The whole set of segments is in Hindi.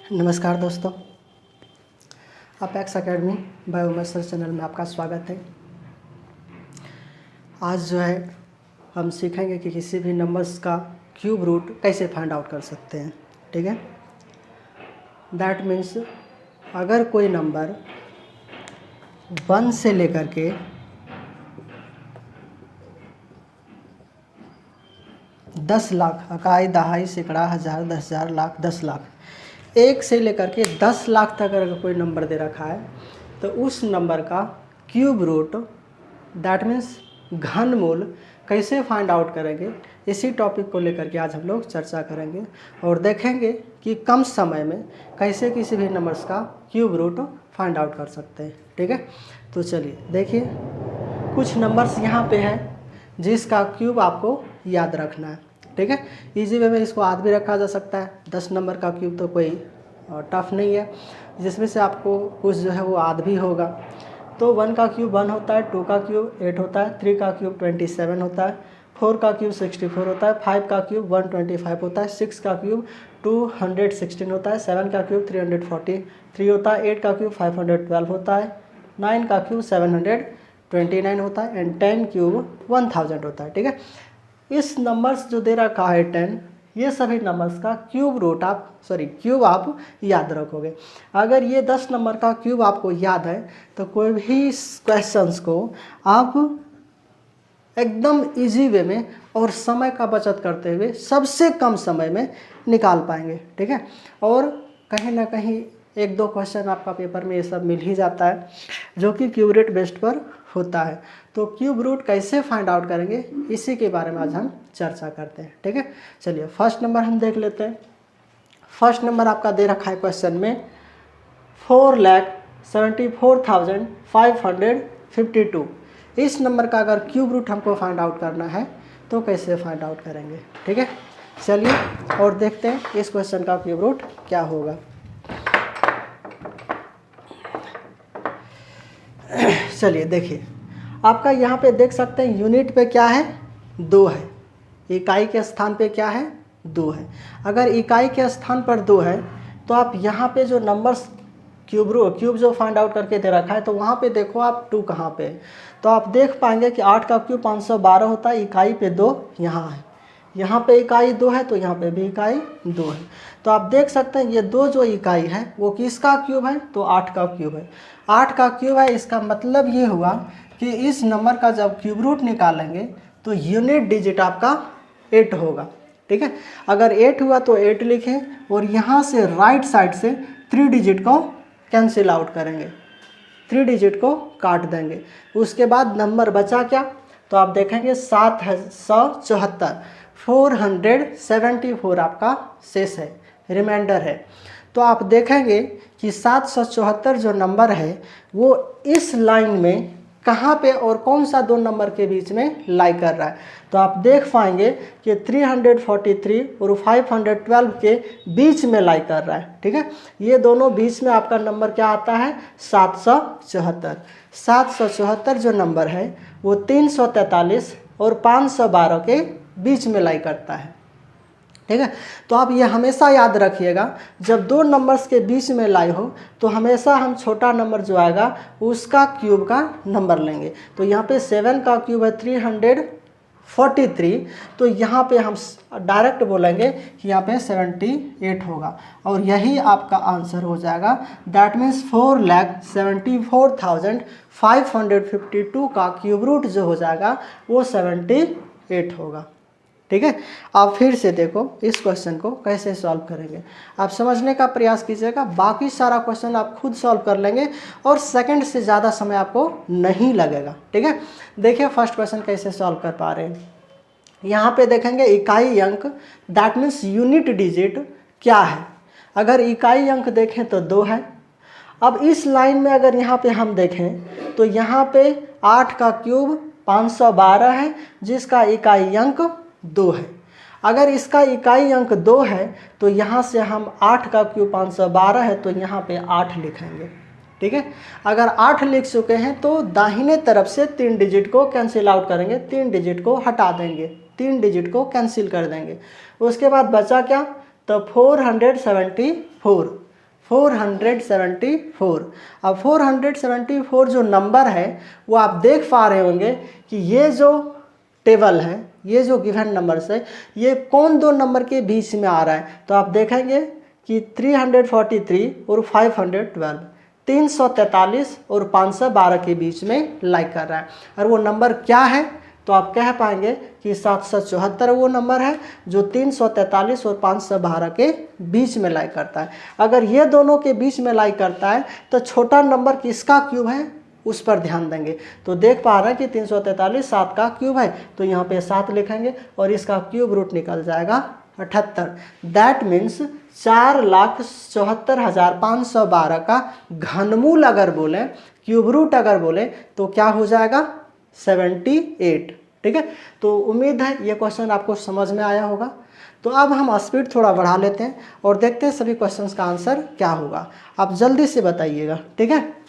नमस्कार दोस्तों, apex academy bio maths channel में आपका स्वागत है। आज जो है हम सीखेंगे कि किसी भी नंबर्स का क्यूब रूट कैसे फाइंड आउट कर सकते हैं। ठीक है, दैट मीन्स अगर कोई नंबर 1 से लेकर के 10 लाख, इकाई, दहाई, सैकड़ा, हज़ार, 10,000, लाख, 10 लाख, 1 से लेकर के 10 लाख तक अगर कोई नंबर दे रखा है तो उस नंबर का क्यूब रूट, दैट मीन्स घनमूल, कैसे फाइंड आउट करेंगे, इसी टॉपिक को लेकर के आज हम लोग चर्चा करेंगे और देखेंगे कि कम समय में कैसे किसी भी नंबर्स का क्यूब रूट फाइंड आउट कर सकते हैं। ठीक है, तो चलिए देखिए, कुछ नंबर्स यहाँ पे है जिसका क्यूब आपको याद रखना है। ठीक है, इजी वे में इसको आध भी रखा जा सकता है। 10 नंबर का क्यूब तो कोई टफ नहीं है, जिसमें से आपको कुछ जो है वो आध भी होगा। तो 1 का क्यूब 1 होता है, 2 का क्यूब 8 होता है, 3 का क्यूब 27 होता है, 4 का क्यूब 64 होता है, 5 का क्यूब 125 होता है, 6 का क्यूब 216 होता है, 7 का क्यूब 343 होता है, 8 का क्यूब 512 होता है, 9 का क्यूब 729 होता है एंड 10 क्यूब 1000 होता है। ठीक है, इस नंबर्स जो दे रखा है 10, ये सभी नंबर्स का क्यूब आप याद रखोगे। अगर ये 10 नंबर का क्यूब आपको याद है तो कोई भी क्वेश्चंस को आप एकदम इजी वे में और समय का बचत करते हुए सबसे कम समय में निकाल पाएंगे। ठीक है, और कहीं ना कहीं 1-2 क्वेश्चन आपका पेपर में ये सब मिल ही जाता है जो कि क्यूब रूट बेस्ड पर होता है। तो क्यूब रूट कैसे फाइंड आउट करेंगे, इसी के बारे में आज हम चर्चा करते हैं। ठीक है, चलिए फर्स्ट नंबर हम देख लेते हैं। फर्स्ट नंबर आपका दे रखा है क्वेश्चन में 4,74,552। इस नंबर का अगर क्यूब रूट हमको फाइंड आउट करना है तो कैसे फाइंड आउट करेंगे। ठीक है, चलिए और देखते हैं इस क्वेश्चन का क्यूब रूट क्या होगा। चलिए देखिए, आपका यहाँ पे देख सकते हैं यूनिट पे क्या है, 2 है, इकाई के स्थान पे क्या है, 2 है। अगर इकाई के स्थान पर 2 है तो आप यहाँ पे जो नंबर्स क्यूब जो फाइंड आउट करके दे रखा है तो वहाँ पे देखो आप 2 कहाँ पे है, तो आप देख पाएंगे कि 8 का क्यूब 512 होता है, इकाई पे 2 यहाँ है, यहाँ पे इकाई 2 है तो यहाँ पे भी इकाई 2 है। तो आप देख सकते हैं ये 2 जो इकाई है वो किसका क्यूब है, तो 8 का क्यूब है। 8 का क्यूब है, इसका मतलब ये हुआ कि इस नंबर का जब क्यूब रूट निकालेंगे तो यूनिट डिजिट आपका 8 होगा। ठीक है, अगर 8 हुआ तो 8 लिखें और यहाँ से राइट साइड से 3 डिजिट को कैंसिल आउट करेंगे, 3 डिजिट को काट देंगे। उसके बाद नंबर बचा क्या, तो आप देखेंगे 774, 474 आपका शेष है, रिमाइंडर है। तो आप देखेंगे कि 774 जो नंबर है वो इस लाइन में कहाँ पे और कौन सा 2 नंबर के बीच में लाई कर रहा है, तो आप देख पाएंगे कि 343 और 512 के बीच में लाई कर रहा है। ठीक है, ये दोनों बीच में आपका नंबर क्या आता है, 774। 774 जो नंबर है वो 343 और 512 के बीच में लाई करता है। ठीक है, तो आप ये हमेशा याद रखिएगा, जब 2 नंबर्स के बीच में लाई हो तो हमेशा हम छोटा नंबर जो आएगा उसका क्यूब का नंबर लेंगे। तो यहाँ पे 7 का क्यूब है 343, तो यहाँ पे हम डायरेक्ट बोलेंगे कि यहाँ पे 78 होगा और यही आपका आंसर हो जाएगा। दैट मीन्स 4,74,552 का क्यूब रूट जो हो जाएगा वो 78 होगा। ठीक है, आप फिर से देखो इस क्वेश्चन को कैसे सॉल्व करेंगे, आप समझने का प्रयास कीजिएगा। बाकी सारा क्वेश्चन आप खुद सॉल्व कर लेंगे और सेकंड से ज़्यादा समय आपको नहीं लगेगा। ठीक है, देखिए फर्स्ट क्वेश्चन कैसे सॉल्व कर पा रहे हैं। यहाँ पे देखेंगे इकाई अंक, दैट मीन्स यूनिट डिजिट क्या है। अगर इकाई अंक देखें तो 2 है। अब इस लाइन में अगर यहाँ पे हम देखें तो यहाँ पे 8 का क्यूब 512 है जिसका इकाई अंक 2 है। अगर इसका इकाई अंक 2 है तो यहाँ से हम 8 का क्यूब 512 है तो यहाँ पे 8 लिखेंगे। ठीक है, अगर 8 लिख चुके हैं तो दाहिने तरफ से 3 डिजिट को कैंसिल आउट करेंगे, 3 डिजिट को हटा देंगे, 3 डिजिट को कैंसिल कर देंगे। उसके बाद बचा क्या, तो 474। 474। अब 474 जो नंबर है वो आप देख पा रहे होंगे कि ये जो टेबल है, ये जो गिवन नंबर्स है, ये कौन दो नंबर के बीच में आ रहा है। तो आप देखेंगे कि 343 और 512, 343 और 512 के बीच में लाइक कर रहा है। और वो नंबर क्या है तो आप कह पाएंगे कि 774 वो नंबर है जो 343 और 512 के बीच में लाइक करता है। अगर ये दोनों के बीच में लाइक करता है तो छोटा नंबर किसका क्यूब है उस पर ध्यान देंगे। तो देख पा रहे हैं कि 343 7 का क्यूब है, तो यहाँ पे 7 लिखेंगे और इसका क्यूब रूट निकल जाएगा 78। दैट मीन्स 4,74,512 का घनमूल अगर बोलें, क्यूब रूट अगर बोलें तो क्या हो जाएगा 78। ठीक है, तो उम्मीद है ये क्वेश्चन आपको समझ में आया होगा। तो अब हम स्पीड थोड़ा बढ़ा लेते हैं और देखते हैं सभी क्वेश्चंस का आंसर क्या होगा। आप जल्दी से बताइएगा। ठीक है,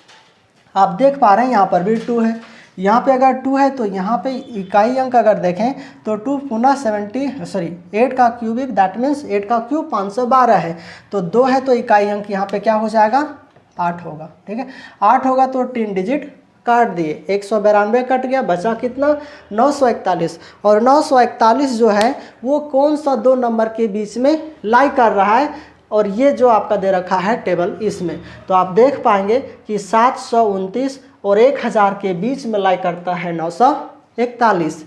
आप देख पा रहे हैं यहाँ पर भी 2 है, यहाँ पे अगर 2 है तो यहाँ पे इकाई अंक अगर देखें तो 2 पुनः 8 का क्यूबिक, दैट मीन्स 8 का क्यूब 512 है। तो 2 है तो इकाई अंक यहाँ पे क्या हो जाएगा 8 होगा। ठीक है, 8 होगा तो 3 डिजिट काट दिए, 192 कट गया, बचा कितना 941। और 941 जो है वो कौन सा दो नंबर के बीच में लाई कर रहा है, और ये जो आपका दे रखा है टेबल इसमें। तो आप देख पाएंगे कि 729 और 1000 के बीच में लाई करता है 941।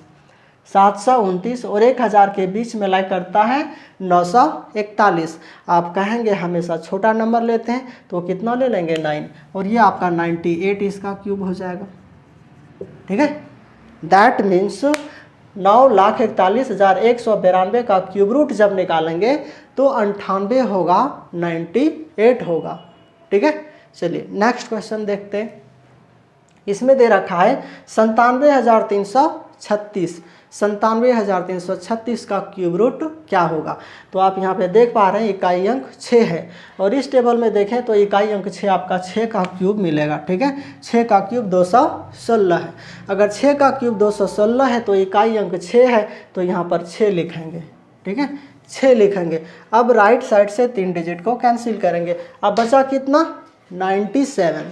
729 और 1000 के बीच में लाई करता है 941। आप कहेंगे हमेशा छोटा नंबर लेते हैं तो कितना ले लेंगे 9, और ये आपका 98 इसका क्यूब हो जाएगा। ठीक है, दैट मीन्स 9,41,192 का क्यूब रूट जब निकालेंगे तो 98 होगा, 98 होगा। ठीक है, चलिए नेक्स्ट क्वेश्चन देखते हैं। इसमें दे रखा है 97,336। 97,336 का क्यूब रूट क्या होगा। तो आप यहाँ पे देख पा रहे हैं इकाई अंक 6 है, और इस टेबल में देखें तो इकाई अंक 6 आपका 6 का क्यूब मिलेगा। ठीक है, 6 का क्यूब 216 है। अगर 6 का क्यूब 216 है तो इकाई अंक 6 है, तो यहाँ पर 6 लिखेंगे। ठीक है, 6 लिखेंगे। अब राइट साइड से 3 डिजिट को कैंसिल करेंगे। अब बचा कितना 97।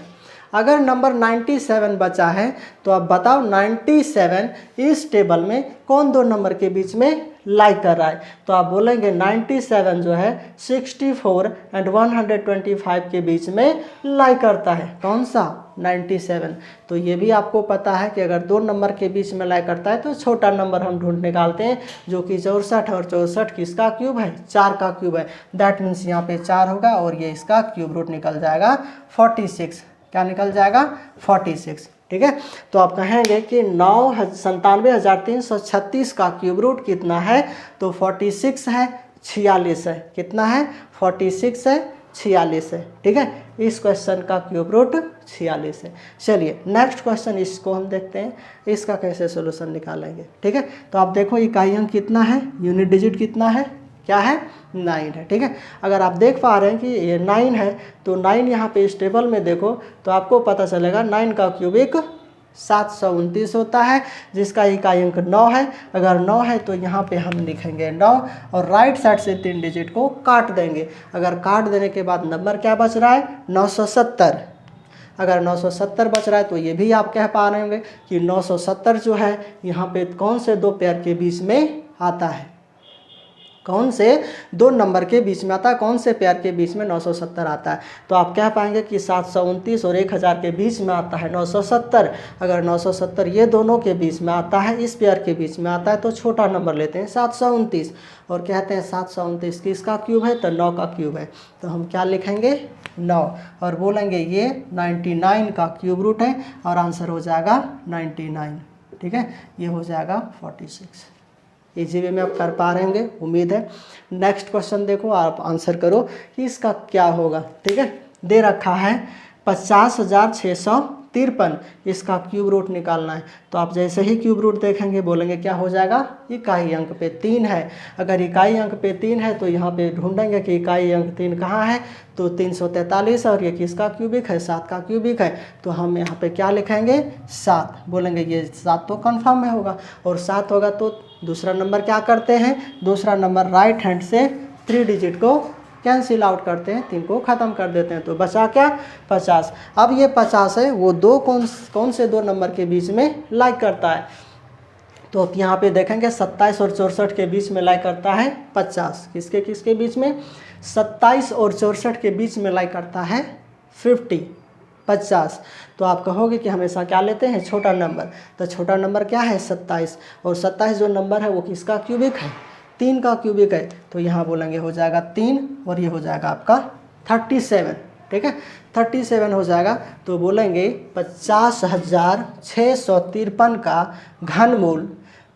अगर नंबर 97 बचा है तो अब बताओ 97 इस टेबल में कौन दो नंबर के बीच में लाई कर रहा है। तो आप बोलेंगे 97 जो है 64 एंड 125 के बीच में लाई करता है। कौन सा 97। तो ये भी आपको पता है कि अगर दो नंबर के बीच में लाई करता है तो छोटा नंबर हम ढूंढ निकालते हैं, जो कि 64, और 64 किसका क्यूब है 4 का क्यूब है। दैट मीन्स यहाँ पे 4 होगा और ये इसका क्यूब रूट निकल जाएगा 46। क्या निकल जाएगा 46। ठीक है, तो आप कहेंगे कि 97,336 का क्यूब रूट कितना है, तो 46 है, 46 है। कितना है 46 है, 46 है। ठीक है, इस क्वेश्चन का क्यूब रूट 46 है। चलिए नेक्स्ट क्वेश्चन इसको हम देखते हैं, इसका कैसे सोल्यूशन निकालेंगे। ठीक है, तो आप देखो इकाई अंक कितना है, यूनिट डिजिट कितना है, क्या है 9 है। ठीक है, अगर आप देख पा रहे हैं कि ये 9 है तो 9 यहाँ पे इस टेबल में देखो तो आपको पता चलेगा 9 का क्यूबिक 729 होता है, जिसका इकाई अंक 9 है। अगर 9 है तो यहाँ पे हम लिखेंगे 9 और राइट साइड से 3 डिजिट को काट देंगे। अगर काट देने के बाद नंबर क्या बच रहा है 970। अगर 970 बच रहा है तो ये भी आप कह पा रहे होंगे कि 970 जो है यहाँ पे कौन से दो पेयर के बीच में आता है, कौन से दो नंबर के बीच में आता है, कौन से पेयर के बीच में 970 आता है। तो आप कह पाएंगे कि 729 और 1000 के बीच में आता है 970। अगर 970 ये दोनों के बीच में आता है, इस पेयर के बीच में आता है, तो छोटा नंबर लेते हैं 729 और कहते हैं 729 किसका क्यूब है, तो 9 का क्यूब है। तो हम क्या लिखेंगे 9 और बोलेंगे ये 99 का क्यूब रूट है और आंसर हो जाएगा 99। ठीक है, ये हो जाएगा 46। इजी वे में आप कर पा रहे होंगे, उम्मीद है। नेक्स्ट क्वेश्चन देखो, आप आंसर करो कि इसका क्या होगा। ठीक है, दे रखा है 50,653, इसका क्यूब रूट निकालना है। तो आप जैसे ही क्यूब रूट देखेंगे बोलेंगे क्या हो जाएगा, इकाई अंक पे 3 है। अगर इकाई अंक पे 3 है तो यहाँ पे ढूंढेंगे कि इकाई अंक 3 कहाँ है, तो 343 और ये किसका क्यूबिक है 7 का क्यूबिक है। तो हम यहाँ पे क्या लिखेंगे 7, बोलेंगे ये 7 तो कन्फर्म में होगा, और 7 होगा तो दूसरा नंबर क्या करते हैं, दूसरा नंबर राइट हैंड से 3 डिजिट को कैंसिल आउट करते हैं, 3 को ख़त्म कर देते हैं, तो बचा क्या 50। अब ये 50 है वो दो कौन से दो नंबर के बीच में लाइक करता है, तो अब यहाँ पे देखेंगे 27 और 64 के बीच में लाइक करता है 50। किसके किसके बीच में, 27 और 64 के बीच में लाइक करता है 50। तो आप कहोगे कि हमेशा क्या लेते हैं, छोटा नंबर। तो छोटा नंबर क्या है 27, और 27 जो नंबर है वो किसका क्यूबिक है, 3 का क्यूबिक है। तो यहाँ बोलेंगे हो जाएगा 3 और ये हो जाएगा आपका 37। ठीक है, 37 हो जाएगा। तो बोलेंगे 50,653 का घनमूल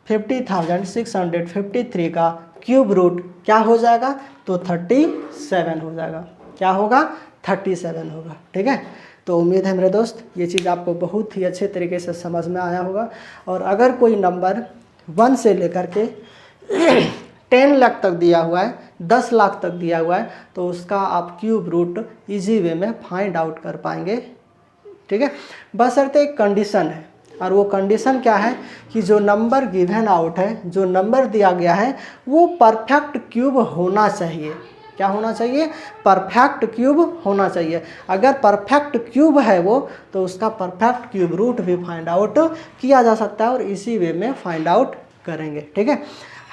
50,653 का क्यूब रूट क्या हो जाएगा, तो 37 हो जाएगा। क्या होगा, 37 होगा। ठीक है, तो उम्मीद है मेरे दोस्त ये चीज़ आपको बहुत ही अच्छे तरीके से समझ में आया होगा। और अगर कोई नंबर 1 से लेकर के 10 लाख तक दिया हुआ है, 10 लाख तक दिया हुआ है, तो उसका आप क्यूब रूट इजी वे में फाइंड आउट कर पाएंगे। ठीक है, बशर्ते एक कंडीशन है, और वो कंडीशन क्या है कि जो नंबर गिवन आउट है, जो नंबर दिया गया है वो परफेक्ट क्यूब होना चाहिए। क्या होना चाहिए, परफेक्ट क्यूब होना चाहिए। अगर परफेक्ट क्यूब है वो, तो उसका परफेक्ट क्यूब रूट भी फाइंड आउट किया जा सकता है, और इसी वे में फाइंड आउट करेंगे। ठीक है,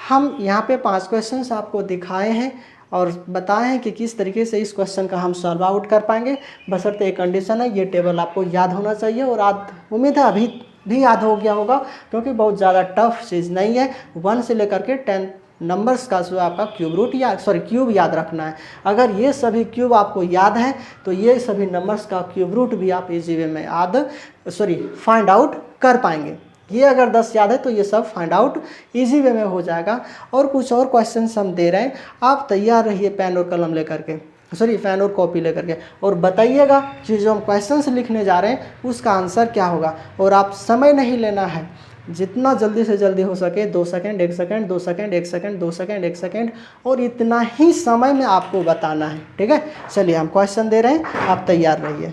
हम यहाँ पे 5 क्वेश्चंस आपको दिखाए हैं और बताए हैं कि किस तरीके से इस क्वेश्चन का हम सॉल्व आउट कर पाएंगे। बशर्ते एक कंडीशन है, ये टेबल आपको याद होना चाहिए, और उम्मीद है अभी भी याद हो गया होगा, क्योंकि बहुत ज़्यादा टफ चीज़ नहीं है। 1 से लेकर के 10 नंबर्स का जो आपका क्यूब रूट क्यूब याद रखना है। अगर ये सभी क्यूब आपको याद है, तो ये सभी नंबर्स का क्यूब रूट भी आप इजी वे में फाइंड आउट कर पाएंगे। ये अगर 10 याद है तो ये सब फाइंड आउट इजी वे में हो जाएगा। और कुछ और क्वेश्चंस हम दे रहे हैं, आप तैयार रहिए पेन और कलम लेकर के, पेन और कॉपी लेकर के, और बताइएगा कि जो हम क्वेश्चंस लिखने जा रहे हैं उसका आंसर क्या होगा। और आप समय नहीं लेना है, जितना जल्दी से जल्दी हो सके 2 second 1 second 2 second 1 second 2 second 1 second, और इतना ही समय में आपको बताना है। ठीक है, चलिए हम क्वेश्चन दे रहे हैं, आप तैयार रहिए।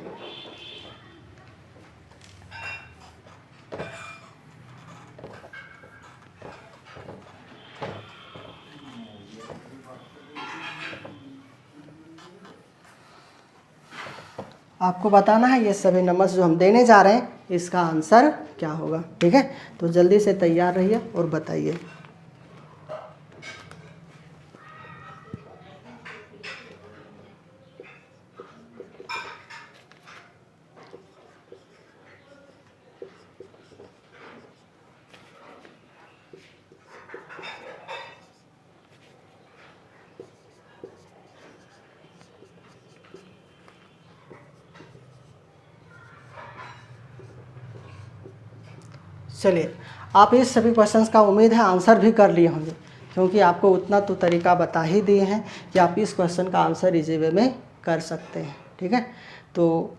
आपको बताना है ये सभी नंबर्स जो हम देने जा रहे हैं इसका आंसर क्या होगा। ठीक है, तो जल्दी से तैयार रहिए और बताइए। चलिए, आप इस सभी क्वेश्चंस का उम्मीद है आंसर भी कर लिए होंगे, क्योंकि आपको उतना तो तरीका बता ही दिए हैं कि आप इस क्वेश्चन का आंसर इजी वे में कर सकते हैं। ठीक है, तो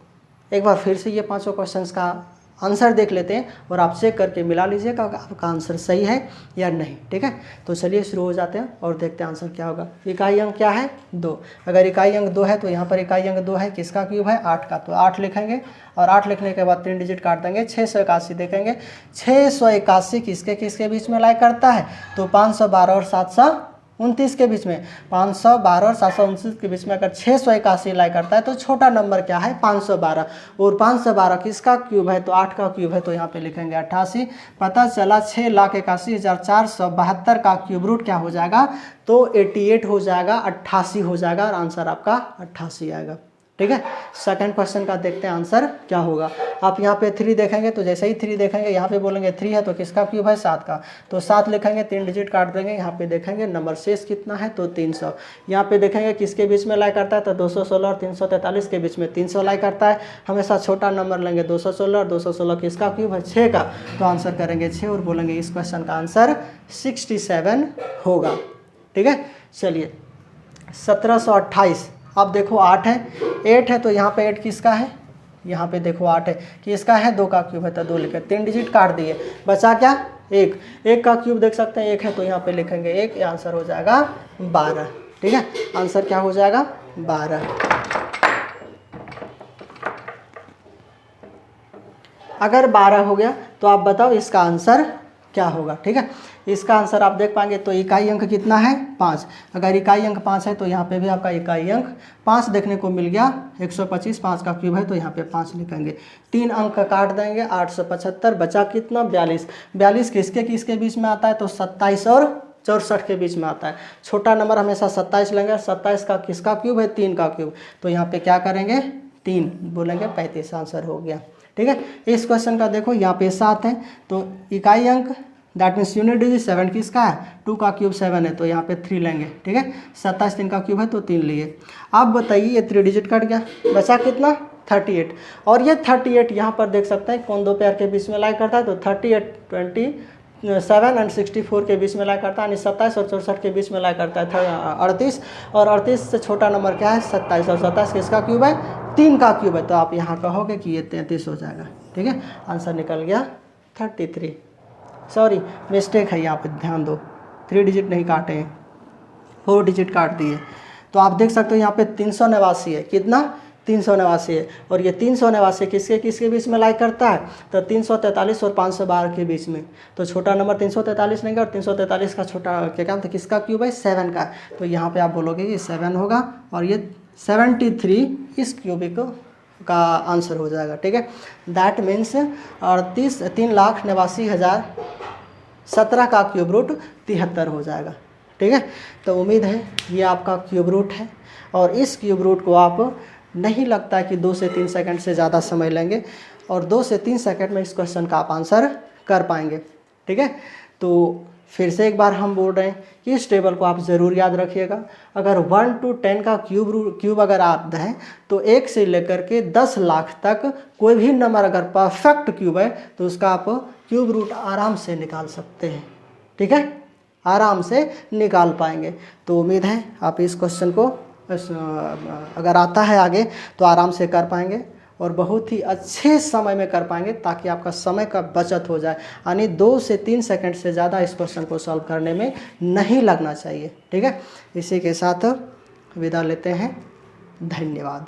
एक बार फिर से ये 5 क्वेश्चंस का आंसर देख लेते हैं, और आप चेक करके मिला लीजिएगा आपका आंसर सही है या नहीं। ठीक है, तो चलिए शुरू हो जाते हैं और देखते हैं आंसर क्या होगा। इकाई अंक क्या है, 2। अगर इकाई अंक 2 है तो यहाँ पर इकाई अंक 2 है, किसका क्यूब है, 8 का, तो 8 लिखेंगे, और 8 लिखने के बाद 3 डिजिट काट देंगे। 681 देखेंगे, 681 किसके किसके बीच में लाइक करता है, तो 512 और 729 के बीच में। 512 और 729 के बीच में अगर 681 लाइक करता है तो छोटा नंबर क्या है, 512, और 512 किसका क्यूब है, तो 8 का क्यूब है, तो यहाँ पे लिखेंगे 88। पता चला 6,81,472 का क्यूब रूट क्या हो जाएगा, तो 88 हो जाएगा, 88 हो जाएगा, और आंसर आपका 88 आएगा। ठीक है, सेकंड क्वेश्चन का देखते हैं आंसर क्या होगा। आप यहाँ पे 3 देखेंगे, तो जैसे ही 3 देखेंगे यहाँ पे बोलेंगे 3 है, तो किसका क्यूब है, 7 का, तो 7 लिखेंगे, 3 डिजिट काट देंगे। यहाँ पे देखेंगे नंबर शेष कितना है, तो 300। यहाँ पे देखेंगे किसके बीच में लाइक करता है, तो 216 और 343 के बीच में 300 लाइक करता है। हमेशा छोटा नंबर लेंगे, 216, और 216 किसका क्यूब है, 6 का, तो आंसर करेंगे 6, और बोलेंगे इस क्वेश्चन का आंसर 67 होगा। ठीक है, चलिए 1728। अब देखो 8 है, 8 है, तो यहाँ पे 8 किसका है, यहाँ पे देखो 8 है, किसका है, 2 का क्यूब है, तो 2 लिखे, 3 डिजिट काट दिए, बचा क्या, 1। 1 का क्यूब देख सकते हैं, 1 है, तो यहाँ पे लिखेंगे 1, ये आंसर हो जाएगा 12। ठीक है, आंसर क्या हो जाएगा, 12। अगर 12 हो गया तो आप बताओ इसका आंसर क्या होगा। ठीक है, इसका आंसर आप देख पाएंगे। तो इकाई अंक कितना है 5। अगर इकाई अंक 5 है तो यहाँ पे भी आपका इकाई अंक 5 देखने को मिल गया। 125 5 का क्यूब है तो यहाँ पे 5 लिखेंगे। 3 अंक काट देंगे, 875 बचा कितना 42। 42 किसके किसके बीच में आता है तो 27 और 64 के बीच में आता है। छोटा नंबर हमेशा 27 लेंगे। 27 का किसका क्यूब है 3 का क्यूब। तो यहाँ पे क्या करेंगे 3 बोलेंगे 35 आंसर हो गया। ठीक है, इस क्वेश्चन का देखो यहाँ पे 7 है तो इकाई अंक दैट मीन्स यूनिट डिजिट 7 किसका है 2 का क्यूब 7 है तो यहाँ पे 3 लेंगे। ठीक है, 27 3 का क्यूब है तो 3 लिए। अब बताइए ये 3 डिजिट कट गया, बचा कितना 38। और ये 38 यहाँ पर देख सकते हैं कौन दो पेयर के बीच में लाई करता है तो 38 27 एंड 64 के बीच में लाई करता है, यानी 27 और 64 के बीच में लाई करता है 38। और 38 से छोटा नंबर क्या है 27 और 27 किसका क्यूब है 3 का क्यूब है। तो आप यहाँ कहोगे कि ये 33 हो जाएगा। ठीक है, आंसर निकल गया 33। सॉरी मिस्टेक है, यहाँ पे ध्यान दो 3 डिजिट नहीं काटे हैं, 4 डिजिट काट दिए। तो आप देख सकते हो यहाँ पे 389 है, कितना 389 है। और ये 389 किसके किसके बीच में लाई करता है तो 343 और 512 के बीच में। तो छोटा नंबर 343 लेंगे और 343 का छोटा क्या काम था किसका क्यूब है 7 का। तो यहाँ पे आप बोलोगे कि 7 होगा और ये 73 इस क्यूबिक का आंसर हो जाएगा। ठीक है, दैट मीन्स 3,89,017 का क्यूब रूट 73 हो जाएगा। ठीक है, तो उम्मीद है ये आपका क्यूब रूट है और इस क्यूब रूट को आप नहीं लगता है कि 2 से 3 सेकंड से ज़्यादा समय लेंगे और 2 से 3 सेकंड में इस क्वेश्चन का आप आंसर कर पाएंगे। ठीक है, तो फिर से एक बार हम बोल रहे हैं कि इस टेबल को आप ज़रूर याद रखिएगा। अगर 1 to 10 का क्यूब अगर आप दें तो 1 से लेकर के 10 लाख तक कोई भी नंबर अगर परफेक्ट क्यूब है तो उसका आप क्यूब रूट आराम से निकाल सकते हैं। ठीक है, आराम से निकाल पाएंगे। तो उम्मीद है आप इस क्वेश्चन को अगर आता है आगे तो आराम से कर पाएंगे और बहुत ही अच्छे समय में कर पाएंगे ताकि आपका समय का बचत हो जाए, यानी 2 से 3 सेकंड से ज़्यादा इस क्वेश्चन को सॉल्व करने में नहीं लगना चाहिए। ठीक है, इसी के साथ विदा लेते हैं, धन्यवाद।